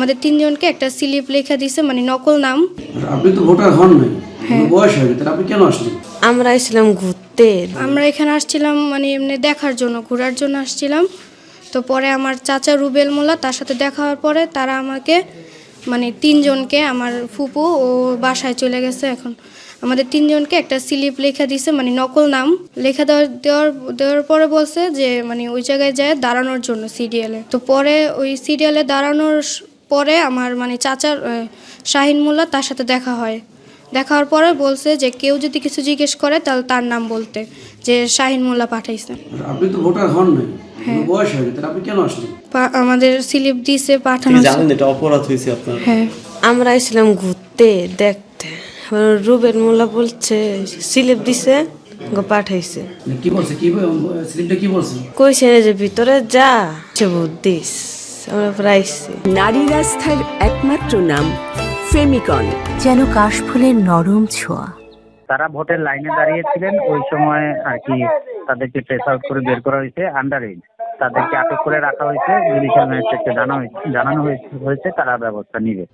আমাদের তিনজনকে একটা স্লিপ লেখা দিছে, মানে নকল নাম। আপনি তো ভোটার হন নাই, বয়স হয়ে গেছে, আপনি কেন আসলেন? আমরা আসছিলাম ঘুরতে। আমরা এখানে আসছিলাম মানে এমনি দেখার জন্য, ঘোরার জন্য আসছিলাম। তো পরে আমার চাচা রুবেল মোল্লা, তার সাথে দেখা হওয়ার পরে তারা আমাকে মানে তিনজনকে, আমার ফুপু ও বাসায় চলে গেছে। এখন আমাদের তিনজনকে একটা স্লিপ লেখা দিছে, মানে নকল নাম লেখা দেওয়ার পরে বলছে যে মানে ওই জায়গায় যায় দাঁড়ানোর জন্য সিরিয়ালে। তো পরে ওই সিরিয়ালে দাঁড়ানোর পরে আমার মানে চাচার শাহিন মোল্লা, তার সাথে দেখা হয়। দেখা হওয়ার পরে বলছে যে কেউ যদি কিছু জিজ্ঞেস করে তাহলে তার নাম বলতে, যে শাহিন মোল্লা পাঠাইছে। আপনি তো ভোটার হন নাই, বয়স হয়ে গেছে, আপনি কেন আসলেন? আমাদের স্লিপ দিছে, পাঠানো হয়েছে। জানেন এটা অপরাধ হয়েছে আপনার? হ্যাঁ, আমরা আসছিলাম ঘুরতে দেখতে। রুবেল মোল্লা বলছে স্লিপ দিছে, পাঠাইছে। কি বলছে, কি স্লিপটা কি বলছে? কইছে যে ভিতরে যা সে বুদ্ধিস। আমরা প্রাইছি নারী রাস্তার একমাত্র নাম ফেমিকন, যেন কাশফুলের নরম ছোঁয়া। তারা ভোটের লাইনে দাঁড়িয়েছিলেন, ওই সময় আর কি তাদেরকে ট্রেস আউট করে বের করা হয়েছে। আন্ডার এজ তাদেরকে আটক করে রাখা হয়েছে, জুডিশিয়াল ম্যাজিস্ট্রেটকে জানানো হয়েছে, তারা ব্যবস্থা নিবে।